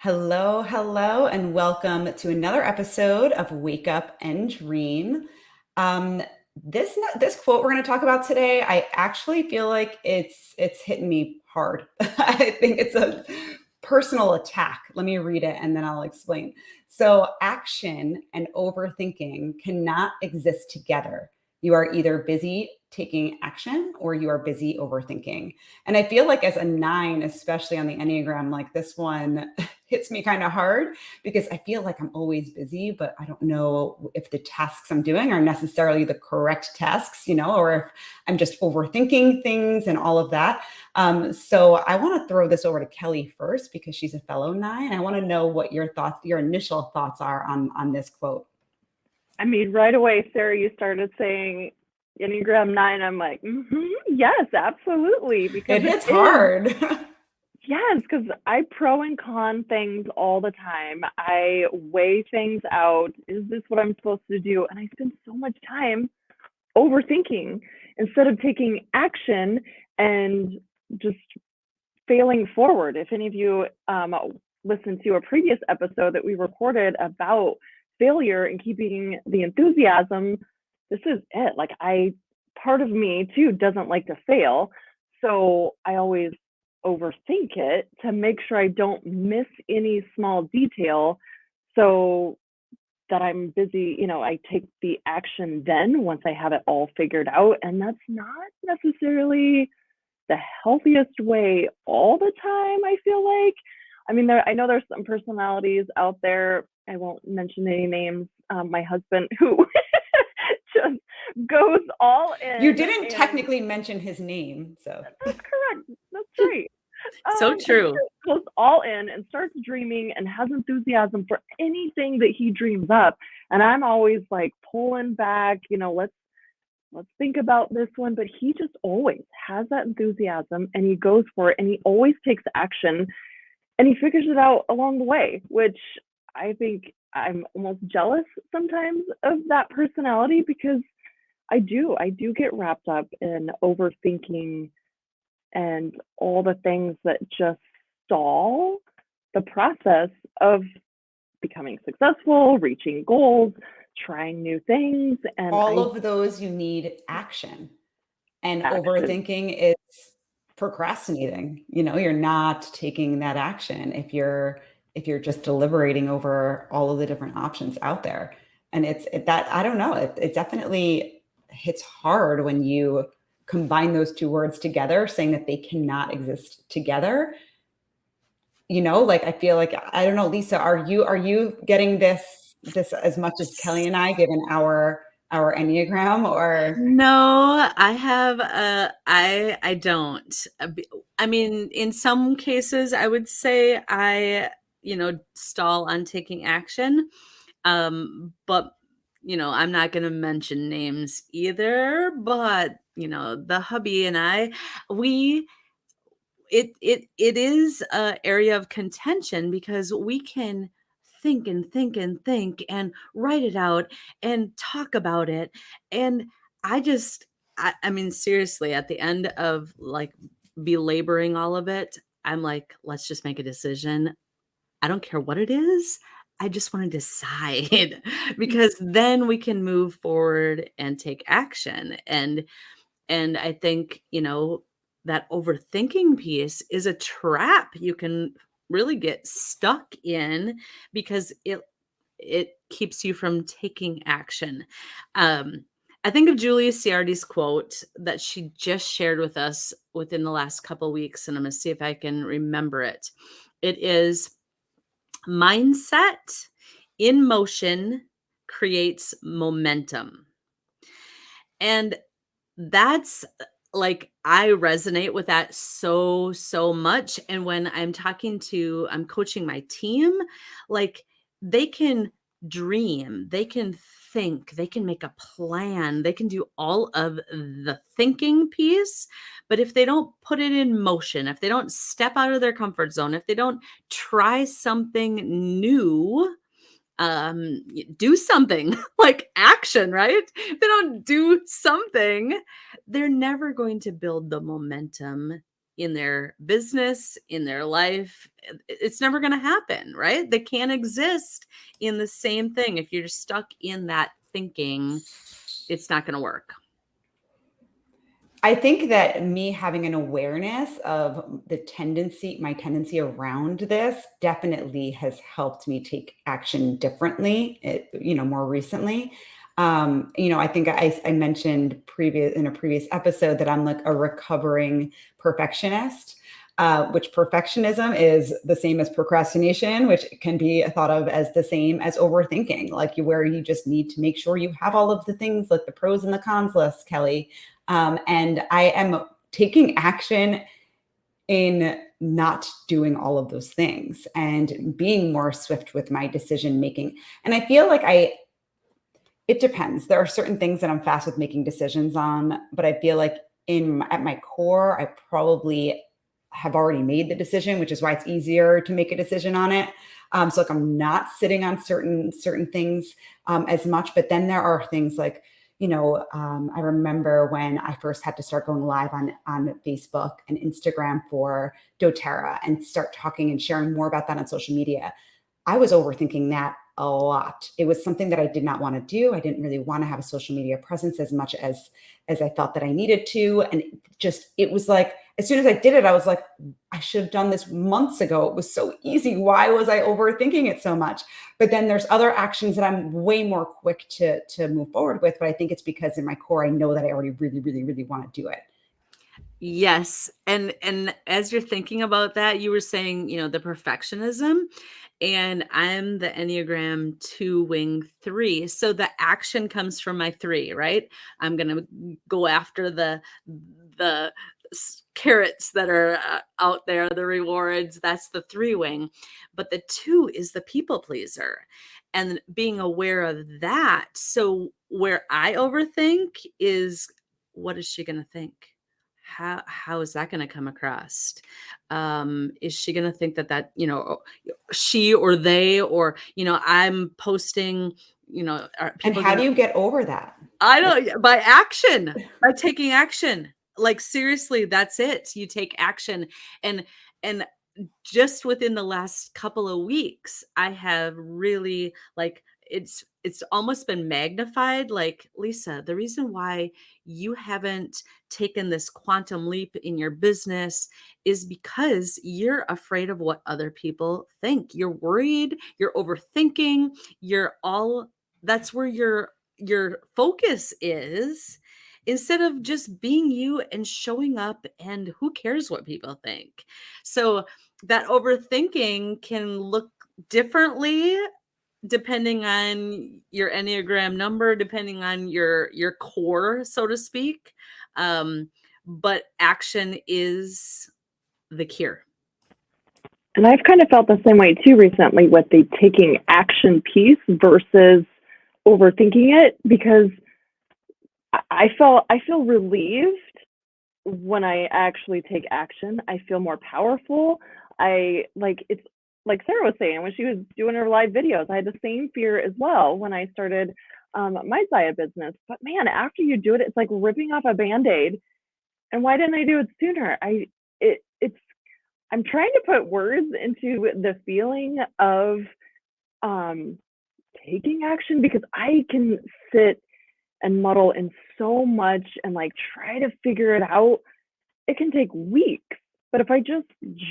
Hello, hello, and welcome to another episode of Wake Up and Dream. Um, this quote we're going to talk about today, I actually feel like it's hitting me hard. I think it's a personal attack. Let me read it and then I'll explain. So, action and overthinking cannot exist together. You are either busy taking action or you are busy overthinking. And I feel like as a nine, especially on the Enneagram, like this one hits me kind of hard because I feel like I'm always busy, but I don't know if the tasks I'm doing are necessarily the correct tasks, or if I'm just overthinking things and all of that. So I want to throw this over to Kelly first because she's a fellow nine. I want to know what your initial thoughts are on this quote. I mean, right away, Sarah, you started saying Enneagram 9. I'm like, yes, absolutely. Because It it hits is, hard. yes, because I pro and con things all the time. I weigh things out. Is this what I'm supposed to do? And I spend so much time overthinking instead of taking action and just failing forward. If any of you listened to a previous episode that we recorded about failure and keeping the enthusiasm, this is it. Like, part of me too doesn't like to fail. So I always overthink it to make sure I don't miss any small detail. So that I'm busy, I take the action then once I have it all figured out. And that's not necessarily the healthiest way all the time, I feel like. I mean, I know there's some personalities out there. I won't mention any names. My husband, who just goes all You in, didn't and technically mention his name, so. that's correct. That's right. So And he true. just goes all in and starts dreaming and has enthusiasm for anything that he dreams up. And I'm always like pulling back, let's think about this one. But he just always has that enthusiasm and he goes for it and he always takes action and he figures it out along the way, which I think I'm almost jealous sometimes of that personality because I do get wrapped up in overthinking and all the things that just stall the process of becoming successful, reaching goals, trying new things. And All I of those you need action. And action. overthinking is procrastinating. You're not taking that action if you're just deliberating over all of the different options out there. And that I don't know, it definitely hits hard when you combine those two words together, saying that they cannot exist together. Like I feel like I don't know, Lisa, are you getting this as much as Kelly and I, given our Enneagram, or No, I have I don't. I mean, in some cases I would say I, stall on taking action. But I'm not going to mention names either, but the hubby and I, we it is a area of contention because we can think and think and think and write it out and talk about it. And I mean, seriously, at the end of like belaboring all of it, I'm like, let's just make a decision. I don't care what it is. I just want to decide because then we can move forward and take action. And I think, that overthinking piece is a trap you can really get stuck in because it keeps you from taking action. Um, I think of Julia Ciardi's quote that she just shared with us within the last couple weeks, and I'm going to see if I can remember it. It is mindset in motion creates momentum. And that's like I resonate with that so much. And when I'm coaching my team, like they can dream, they can think, they can make a plan, they can do all of the thinking piece. But if they don't put it in motion, if they don't step out of their comfort zone, if they don't try something new, do something like action, right? If they don't do something, they're never going to build the momentum in their business, in their life. It's never going to happen, right? They can't exist in the same thing. If you're stuck in that thinking, it's not going to work. I think that me having an awareness of my tendency around this definitely has helped me take action differently, more recently. I think I mentioned in a previous episode that I'm like a recovering perfectionist, which perfectionism is the same as procrastination, which can be thought of as the same as overthinking, where you just need to make sure you have all of the things, like the pros and the cons list, Kelly. And I am taking action in not doing all of those things and being more swift with my decision making. And I feel like it depends. There are certain things that I'm fast with making decisions on, but I feel like at my core, I probably have already made the decision, which is why it's easier to make a decision on it. So like I'm not sitting on certain things as much. But then there are things like, I remember when I first had to start going live on Facebook and Instagram for doTERRA and start talking and sharing more about that on social media. I was overthinking that a lot. It was something that I did not want to do. I didn't really want to have a social media presence as much as I felt that I needed to. And it was like, as soon as I did it, I was like, I should have done this months ago. It was so easy. Why was I overthinking it so much? But then there's other actions that I'm way more quick to move forward with. But I think it's because in my core, I know that I already really, really, really want to do it. Yes. And as you're thinking about that, you were saying, the perfectionism, and I'm the Enneagram 2 wing 3. So the action comes from my 3, right? I'm going to go after the carrots that are out there, the rewards. That's the 3 wing. But the 2 is the people pleaser. And being aware of that. So where I overthink is, what is she going to think? How is that going to come across? Is she going to think that she or they, or I'm posting, are And people how going do to? you get over that? I Like, don't, by action, by taking action. Like, seriously, that's it. You take action. And just within the last couple of weeks, I have really, like, it's almost been magnified. Like, Lisa, the reason why you haven't taken this quantum leap in your business is because you're afraid of what other people think. You're worried, you're overthinking, you're all that's where your focus is, instead of just being you and showing up, and who cares what people think. So that overthinking can look differently depending on your Enneagram number, depending on your core, so to speak. But action is the cure. And I've kind of felt the same way too recently with the taking action piece versus overthinking it, because I feel relieved when I actually take action. I feel more powerful. It's like Sarah was saying when she was doing her live videos. I had the same fear as well when I started my Zaya business. But man, after you do it, it's like ripping off a band-aid. And why didn't I do it sooner? It's I'm trying to put words into the feeling of um, taking action, because I can sit and muddle in so much and like try to figure it out. It can take weeks. But if I just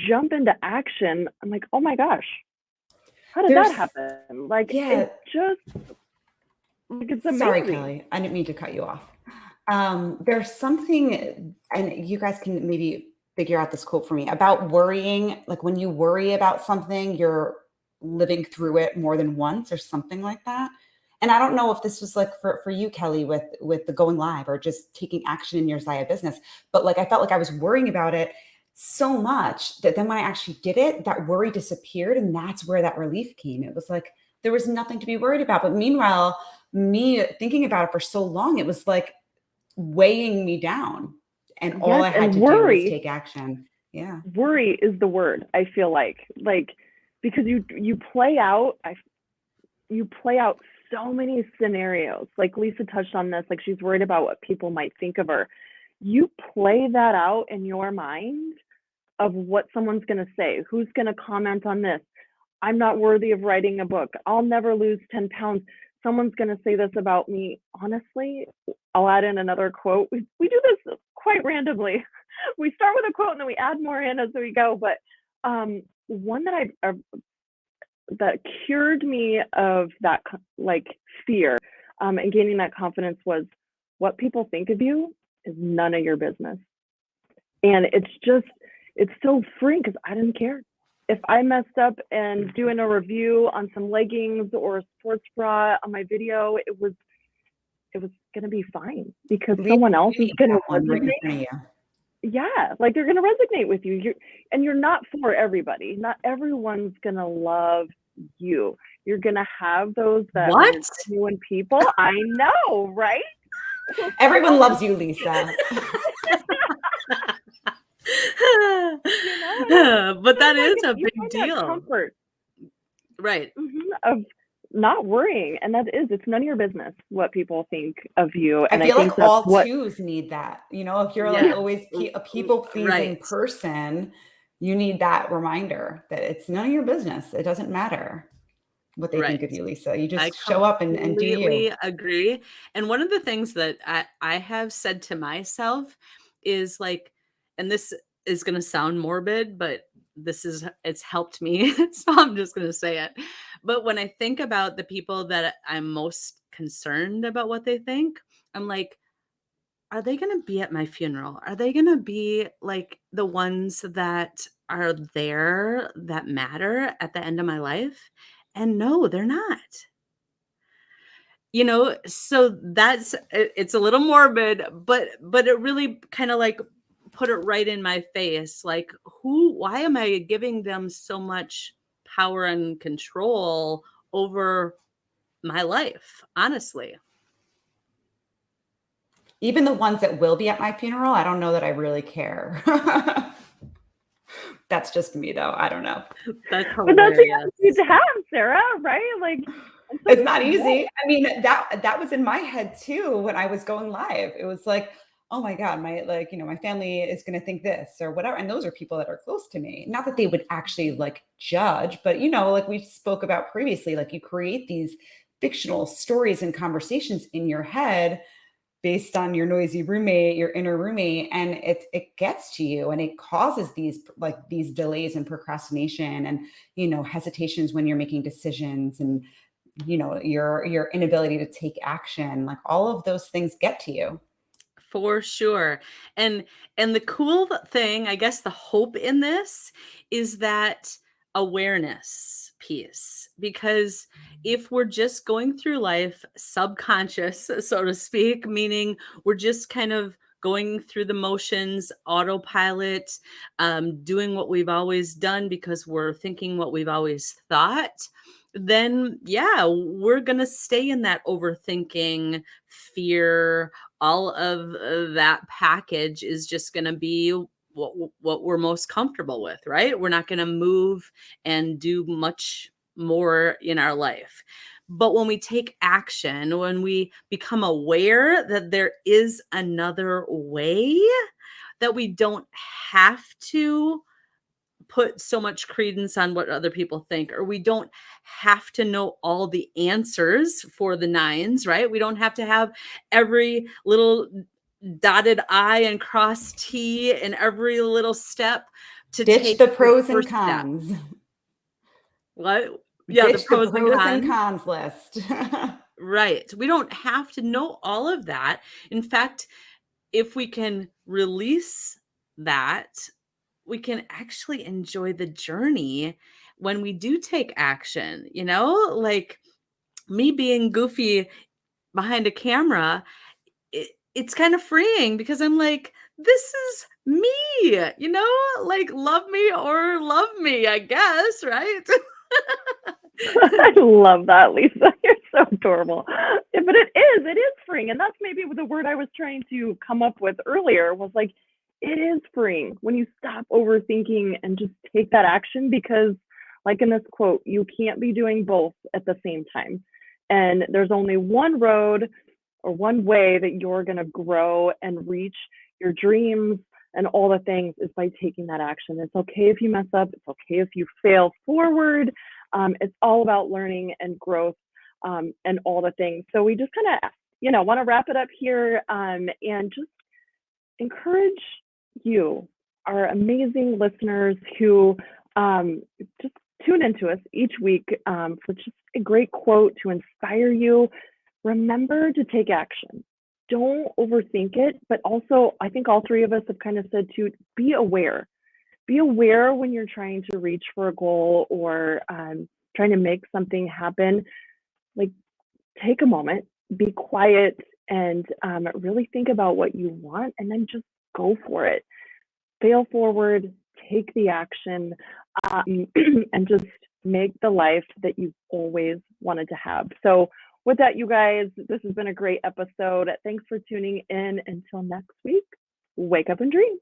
jump into action, I'm like, oh my gosh, how did that there's, happen? Like, yeah, it just, like, it's sorry, amazing. Kelly. I didn't mean to cut you off. There's something, and you guys can maybe figure out this quote for me about worrying. Like when you worry about something, you're living through it more than once or something like that. And I don't know if this was like for you, Kelly, with the going live or just taking action in your Zaya business. But like I felt like I was worrying about it so much that then when I actually did it, that worry disappeared. And that's where that relief came. It was like there was nothing to be worried about. But meanwhile, me thinking about it for so long, it was like weighing me down. And all Yes, I had and to do was take action. Yeah. worry is the word, I feel like, because you play out, you play out so many scenarios. Like Lisa touched on this, like she's worried about what people might think of her. You play that out in your mind of what someone's going to say, who's going to comment on this. I'm not worthy of writing a book. I'll never lose 10 pounds. Someone's going to say this about me. Honestly, I'll add in another quote. We do this quite randomly. We start with a quote and then we add more in as we go. But one that that cured me of that like fear and gaining that confidence was, what people think of you is none of your business. And it's so freeing because I didn't care. If I messed up and doing a review on some leggings or a sports bra on my video, it was gonna be fine because someone else is gonna resonate. Yeah, like they're gonna resonate with you. You're not for everybody. Not everyone's gonna love you. You're gonna have those that are What? genuine people. I know, right? Everyone loves you, Lisa. But that like, is a you big find that deal. comfort, Right. of not worrying, and it's none of your business what people think of you. And I feel think like that's all what twos need that. If you're like Yeah. always a people-pleasing Right. person, you need that reminder that it's none of your business. It doesn't matter what they think Right. of you, Lisa. You I just show up and do you. completely agree. And one of the things that I have said to myself is like, and this is going to sound morbid, but it's helped me. So I'm just going to say it. But when I think about the people that I'm most concerned about what they think, I'm like, are they going to be at my funeral? Are they going to be like the ones that are there that matter at the end of my life? And no, they're not. So it's a little morbid, but it really kind of like put it right in my face. Like, why am I giving them so much power and control over my life? Honestly. Even the ones that will be at my funeral, I don't know that I really care. That's just me though. I don't know. That's but that's the hilarious. attitude to have, Sarah, right? Like, It's not easy. I mean, that was in my head too when I was going live. It was like, oh my God, my family is gonna think this or whatever. And those are people that are close to me. Not that they would actually like judge, but like we spoke about previously, like you create these fictional stories and conversations in your head based on your noisy roommate, your inner roommate, and it gets to you and it causes these delays and procrastination and hesitations when you're making decisions and your inability to take action. Like all of those things get to you. For sure. And the cool thing, I guess the hope in this is that awareness piece. Because if we're just going through life subconscious, so to speak, meaning we're just kind of going through the motions, autopilot, doing what we've always done because we're thinking what we've always thought, then yeah, we're going to stay in that overthinking, fear, all of that package is just going to be what we're most comfortable with, right? We're not going to move and do much more in our life. But when we take action, when we become aware that there is another way, that we don't have to put so much credence on what other people think, or we don't have to know all the answers for the nines, right? We don't have to have every little dotted I and cross T in every little step to Ditch take the the pros and first step. cons. What? Yeah, the Ditch the pros and pros and cons. cons list. Right. We don't have to know all of that. In fact, if we can release that, we can actually enjoy the journey when we do take action, like me being goofy behind a camera. It's kind of freeing because I'm like, this is me, like love me or love me, I guess, right? I love that, Lisa. You're so adorable. But it is freeing. And that's maybe the word I was trying to come up with earlier was like, it is freeing when you stop overthinking and just take that action because, like in this quote, you can't be doing both at the same time. And there's only one road or one way that you're going to grow and reach your dreams and all the things is by taking that action. It's okay if you mess up. It's okay if you fail forward. It's all about learning and growth, and all the things. So we just kind of, want to wrap it up here, and just encourage you, our amazing listeners who just tune into us each week, for just a great quote to inspire you. Remember to take action. Don't overthink it, but also, I think all three of us have kind of said to be aware. Be aware when you're trying to reach for a goal, or trying to make something happen. Like, take a moment, be quiet, and really think about what you want, and then just go for it. Fail forward, take the action, and just make the life that you've always wanted to have. So, with that, you guys, this has been a great episode. Thanks for tuning in. Until next week, wake up and dream.